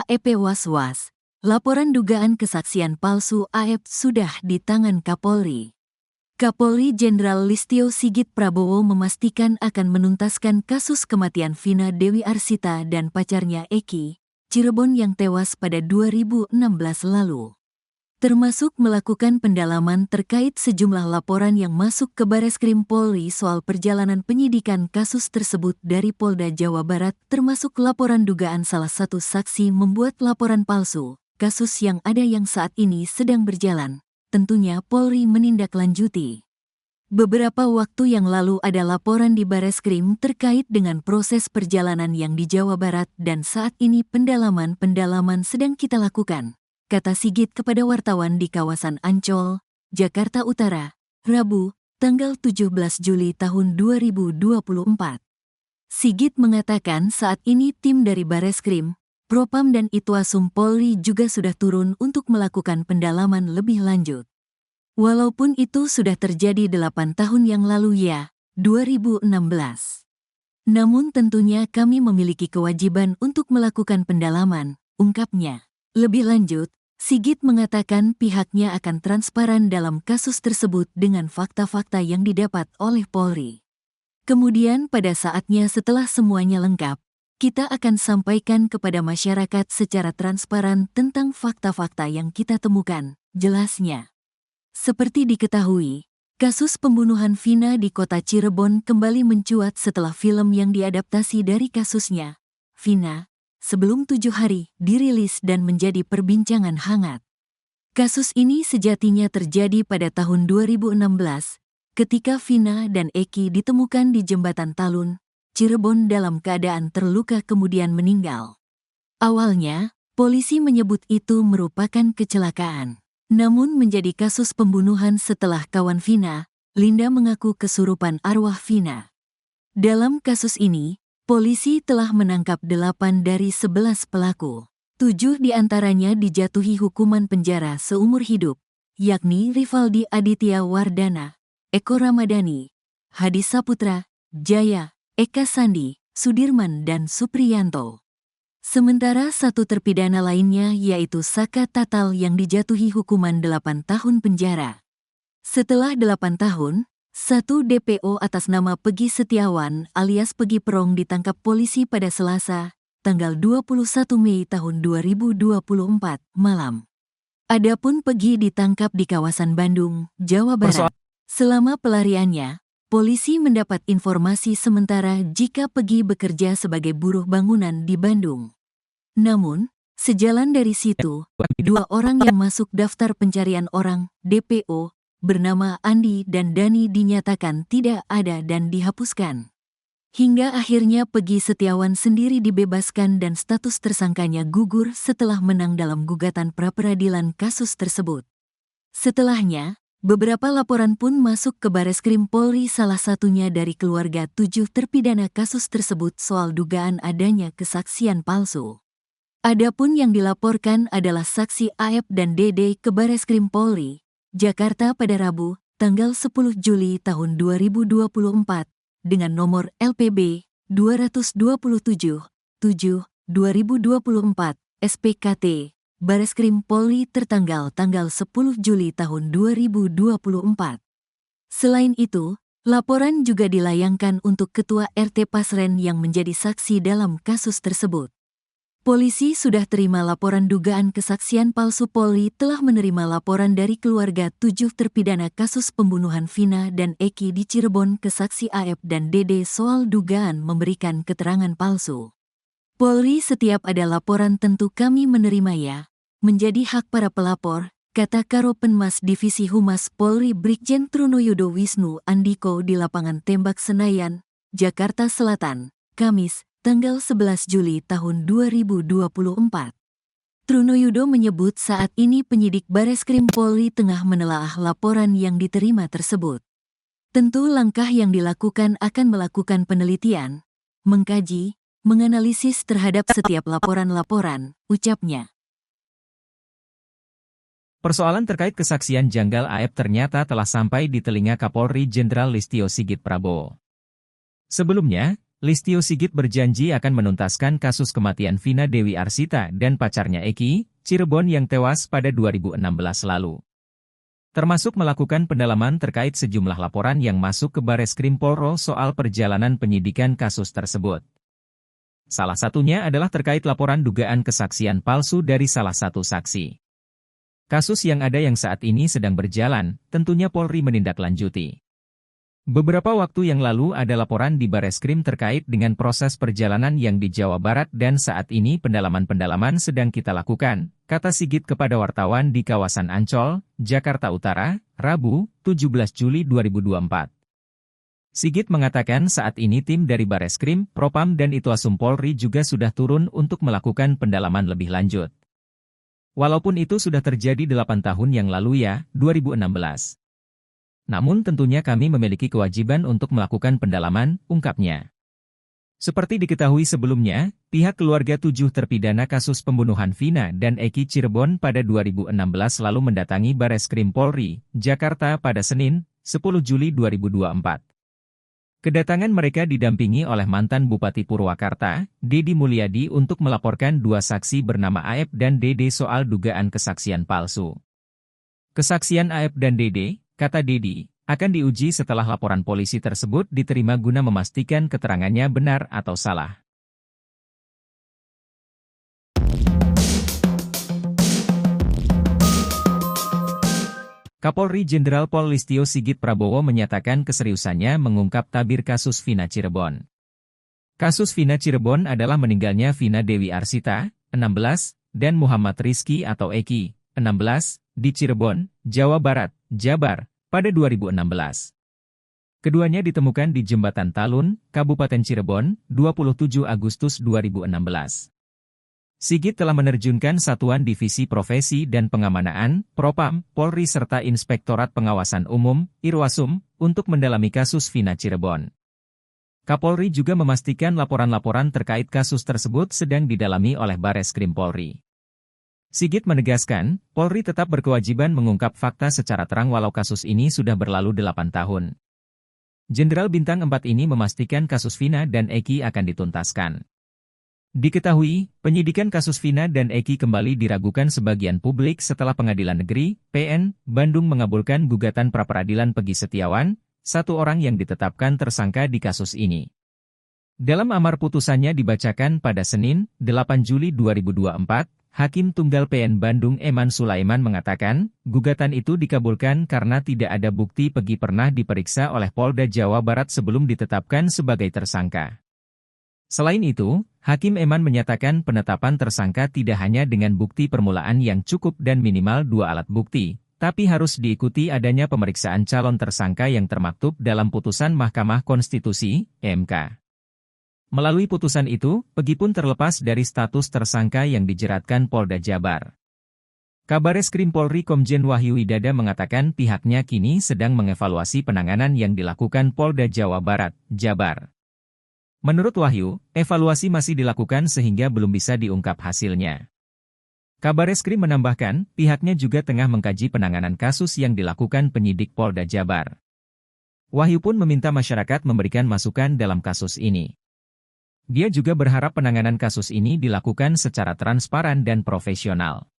AEP was-was, laporan dugaan kesaksian palsu AEP sudah di tangan Kapolri. Kapolri Jenderal Listio Sigit Prabowo memastikan akan menuntaskan kasus kematian Vina Dewi Arsita dan pacarnya Eki, Cirebon yang tewas pada 2016 lalu. Termasuk melakukan pendalaman terkait sejumlah laporan yang masuk ke Bareskrim Polri soal perjalanan penyidikan kasus tersebut dari Polda Jawa Barat, termasuk laporan dugaan salah satu saksi membuat laporan palsu, kasus yang ada yang saat ini sedang berjalan. Tentunya Polri menindaklanjuti. Beberapa waktu yang lalu ada laporan di Bareskrim terkait dengan proses perjalanan yang di Jawa Barat dan saat ini pendalaman sedang kita lakukan, kata Sigit kepada wartawan di kawasan Ancol, Jakarta Utara, Rabu, tanggal 17 Juli tahun 2024. Sigit mengatakan saat ini tim dari Bareskrim, Propam dan Itwasum Polri juga sudah turun untuk melakukan pendalaman lebih lanjut. Walaupun itu sudah terjadi 8 tahun yang lalu 2016. Namun tentunya kami memiliki kewajiban untuk melakukan pendalaman, ungkapnya. Lebih lanjut, Sigit mengatakan pihaknya akan transparan dalam kasus tersebut dengan fakta-fakta yang didapat oleh Polri. Kemudian pada saatnya setelah semuanya lengkap, kita akan sampaikan kepada masyarakat secara transparan tentang fakta-fakta yang kita temukan, jelasnya. Seperti diketahui, kasus pembunuhan Vina di kota Cirebon kembali mencuat setelah film yang diadaptasi dari kasusnya, Vina, sebelum 7 hari, dirilis dan menjadi perbincangan hangat. Kasus ini sejatinya terjadi pada tahun 2016, ketika Vina dan Eki ditemukan di Jembatan Talun, Cirebon dalam keadaan terluka kemudian meninggal. Awalnya, polisi menyebut itu merupakan kecelakaan. Namun menjadi kasus pembunuhan setelah kawan Vina, Linda mengaku kesurupan arwah Vina. Dalam kasus ini, polisi telah menangkap 8 dari 11 pelaku. 7 diantaranya dijatuhi hukuman penjara seumur hidup, yakni Rivaldi Aditya Wardana, Eko Ramadhani, Hadi Saputra, Jaya, Eka Sandi, Sudirman dan Supriyanto. Sementara 1 terpidana lainnya yaitu Saka Tatal yang dijatuhi hukuman 8 tahun penjara. Setelah 8 tahun, 1 DPO atas nama Pegi Setiawan alias Pegi Perong ditangkap polisi pada Selasa, tanggal 21 Mei tahun 2024 malam. Adapun Pegi ditangkap di kawasan Bandung, Jawa Barat. Selama pelariannya, polisi mendapat informasi sementara jika Pegi bekerja sebagai buruh bangunan di Bandung. Namun, sejalan dari situ, 2 orang yang masuk daftar pencarian orang, DPO, bernama Andi dan Dani dinyatakan tidak ada dan dihapuskan. Hingga akhirnya Pegi Setiawan sendiri dibebaskan dan status tersangkanya gugur setelah menang dalam gugatan pra-peradilan kasus tersebut. Setelahnya, beberapa laporan pun masuk ke Bareskrim Polri, salah satunya dari keluarga 7 terpidana kasus tersebut soal dugaan adanya kesaksian palsu. Adapun yang dilaporkan adalah saksi AEP dan DD ke Bareskrim Polri, Jakarta pada Rabu, tanggal 10 Juli tahun 2024, dengan nomor LPB 227-7-2024, SPKT. Bareskrim Polri tertanggal tanggal 10 Juli tahun 2024. Selain itu, laporan juga dilayangkan untuk Ketua RT Pasren yang menjadi saksi dalam kasus tersebut. Polisi sudah terima laporan dugaan kesaksian palsu. Polri telah menerima laporan dari keluarga 7 terpidana kasus pembunuhan Vina dan Eki di Cirebon ke saksi AEP dan DD soal dugaan memberikan keterangan palsu. Polri setiap ada laporan tentu kami menerima menjadi hak para pelapor, kata Karopenmas Divisi Humas Polri Brigjen Trunoyodo Wisnu Andiko di lapangan tembak Senayan, Jakarta Selatan, Kamis, tanggal 11 Juli tahun 2024. Trunoyodo menyebut saat ini penyidik Bareskrim Polri tengah menelaah laporan yang diterima tersebut. Tentu langkah yang dilakukan akan melakukan penelitian, mengkaji, menganalisis terhadap setiap laporan-laporan, ucapnya. Persoalan terkait kesaksian janggal AEP ternyata telah sampai di telinga Kapolri Jenderal Listio Sigit Prabowo. Sebelumnya, Listio Sigit berjanji akan menuntaskan kasus kematian Vina Dewi Arsita dan pacarnya Eki, Cirebon yang tewas pada 2016 lalu. Termasuk melakukan pendalaman terkait sejumlah laporan yang masuk ke Bareskrim Polri soal perjalanan penyidikan kasus tersebut. Salah satunya adalah terkait laporan dugaan kesaksian palsu dari salah satu saksi. Kasus yang ada yang saat ini sedang berjalan, tentunya Polri menindaklanjuti. Beberapa waktu yang lalu ada laporan di Bareskrim terkait dengan proses perjalanan yang di Jawa Barat dan saat ini pendalaman-pendalaman sedang kita lakukan, kata Sigit kepada wartawan di kawasan Ancol, Jakarta Utara, Rabu, 17 Juli 2024. Sigit mengatakan saat ini tim dari Bareskrim, Propam dan Itwasum Polri juga sudah turun untuk melakukan pendalaman lebih lanjut. Walaupun itu sudah terjadi 8 tahun yang lalu ya, 2016. Namun tentunya kami memiliki kewajiban untuk melakukan pendalaman, ungkapnya. Seperti diketahui sebelumnya, pihak keluarga 7 terpidana kasus pembunuhan Vina dan Eki Cirebon pada 2016 lalu mendatangi Bareskrim Polri, Jakarta pada Senin, 10 Juli 2024. Kedatangan mereka didampingi oleh mantan Bupati Purwakarta, Dedi Mulyadi untuk melaporkan 2 saksi bernama Aep dan Dede soal dugaan kesaksian palsu. Kesaksian Aep dan Dede, kata Dedi, akan diuji setelah laporan polisi tersebut diterima guna memastikan keterangannya benar atau salah. Kapolri Jenderal Pol Listio Sigit Prabowo menyatakan keseriusannya mengungkap tabir kasus Vina Cirebon. Kasus Vina Cirebon adalah meninggalnya Vina Dewi Arsita, 16, dan Muhammad Rizky atau Eki, 16, di Cirebon, Jawa Barat, Jabar, pada 2016. Keduanya ditemukan di Jembatan Talun, Kabupaten Cirebon, 27 Agustus 2016. Sigit telah menerjunkan Satuan Divisi Profesi dan Pengamanaan, Propam, Polri serta Inspektorat Pengawasan Umum, Irwasum, untuk mendalami kasus Vina Cirebon. Kapolri juga memastikan laporan-laporan terkait kasus tersebut sedang didalami oleh Bareskrim Polri. Sigit menegaskan, Polri tetap berkewajiban mengungkap fakta secara terang walau kasus ini sudah berlalu 8 tahun. Jenderal Bintang 4 ini memastikan kasus Vina dan Eki akan dituntaskan. Diketahui, penyidikan kasus Vina dan Eki kembali diragukan sebagian publik setelah Pengadilan Negeri, PN, Bandung mengabulkan gugatan pra-peradilan Peggy Setiawan, 1 orang yang ditetapkan tersangka di kasus ini. Dalam amar putusannya dibacakan pada Senin, 8 Juli 2024, Hakim Tunggal PN Bandung Eman Sulaiman mengatakan, gugatan itu dikabulkan karena tidak ada bukti Peggy pernah diperiksa oleh Polda Jawa Barat sebelum ditetapkan sebagai tersangka. Selain itu, Hakim Eman menyatakan penetapan tersangka tidak hanya dengan bukti permulaan yang cukup dan minimal 2 alat bukti, tapi harus diikuti adanya pemeriksaan calon tersangka yang termaktub dalam putusan Mahkamah Konstitusi, MK. Melalui putusan itu, Peggy pun terlepas dari status tersangka yang dijeratkan Polda Jabar. Kabareskrim Polri Komjen Wahyu Widada mengatakan pihaknya kini sedang mengevaluasi penanganan yang dilakukan Polda Jawa Barat, Jabar. Menurut Wahyu, evaluasi masih dilakukan sehingga belum bisa diungkap hasilnya. Kabareskrim menambahkan, pihaknya juga tengah mengkaji penanganan kasus yang dilakukan penyidik Polda Jabar. Wahyu pun meminta masyarakat memberikan masukan dalam kasus ini. Dia juga berharap penanganan kasus ini dilakukan secara transparan dan profesional.